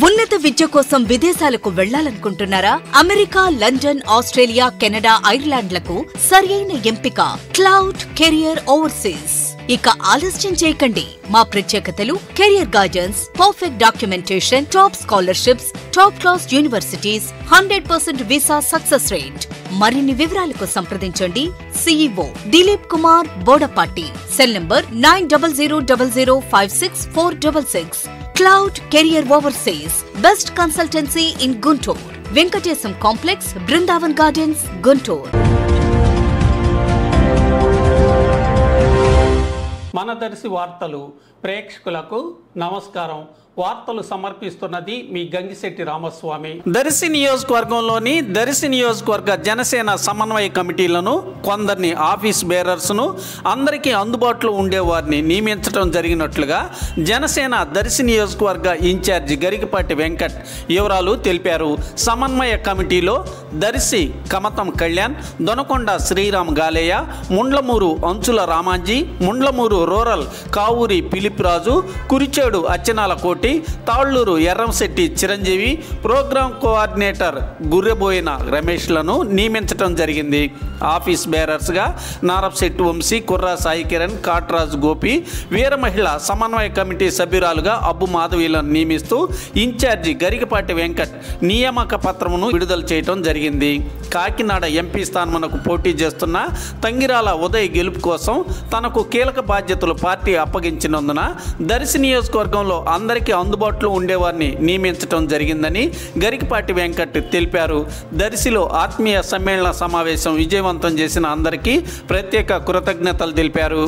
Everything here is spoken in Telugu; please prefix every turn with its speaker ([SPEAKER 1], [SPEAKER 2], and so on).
[SPEAKER 1] ఉన్నత విద్య కోసం విదేశాలకు వెళ్లాలనుకుంటున్నారా? అమెరికా, లండన్, ఆస్ట్రేలియా, కెనడా, ఐర్లాండ్లకు సరియైన ఎంపిక క్లౌడ్ కెరియర్ ఓవర్సీస్. ఇక ఆలస్యం చేయకండి. మా ప్రత్యేకతలు career guidance, perfect documentation, top scholarships, top class universities, 100% visa success rate. మరిన్ని వివరాలకు సంప్రదించండి CEO Dilip Kumar Bodapati. Cell number 9000564666. Cloud Career Overseas, Best Consultancy in Guntur, Venkatesam Complex, Brindavan Gardens, Guntur.
[SPEAKER 2] మనదర్శి వార్తలు ప్రేక్షకులకు నమస్కారం. వార్తలు సమర్పిస్తున్నది మీ గంగిశెట్టి రామస్వామి. దర్శి నియోజకవర్గంలోని దర్శి నియోజకవర్గ జనసేన సమన్వయ కమిటీలను కొందరిని ఆఫీస్ బేరర్స్ను అందరికీ అందుబాటులో ఉండేవారిని నియమించడం జరిగినట్లుగా జనసేన దర్శి నియోజకవర్గ ఇన్ఛార్జి గరికపాటి వెంకట్ వివరాలు తెలిపారు. సమన్వయ కమిటీలో దర్శి కమతం కళ్యాణ్, దొనకొండ శ్రీరామ్ గాలేయ, ముండ్లమూరు అంచుల రామాంజీ, ముండ్లమూరు రూరల్ కావూరి పిలిప్ రాజు, కురిచేడు అచ్చనాల కోటి, తాళ్లూరు ఎర్రంశెట్టి చిరంజీవి, ప్రోగ్రాం కోఆర్డినేటర్ గుర్రెబోయిన రమేష్లను నియమించడం జరిగింది. ఆఫీస్ బేరర్స్గా నారప్శెట్టి వంశీ, కుర్రా సాయి కిరణ్, కాట్రాజు గోపి, వీర మహిళ సమన్వయ కమిటీ సభ్యురాలుగా అబ్బు మాధవీలను నియమిస్తూ ఇన్ఛార్జి గరికపాటి వెంకట్ నియామక పత్రమును విడుదల చేయడం జరిగింది. కాకినాడ ఎంపీ స్థానమునకు పోటీ చేస్తున్న తంగిరాల ఉదయ్ గెలుపు కోసం తనకు కీలక బాధ్యతలు పార్టీ అప్పగించినందున దర్శి నియోజకవర్గంలో అందరికీ అందుబాటులో ఉండేవారిని నియమించడం జరిగిందని గరికపాటి వెంకట్ తెలిపారు. దర్శిలో ఆత్మీయ సమ్మేళన సమావేశం విజయవంతం చేసిన అందరికీ ప్రత్యేక కృతజ్ఞతలు తెలిపారు.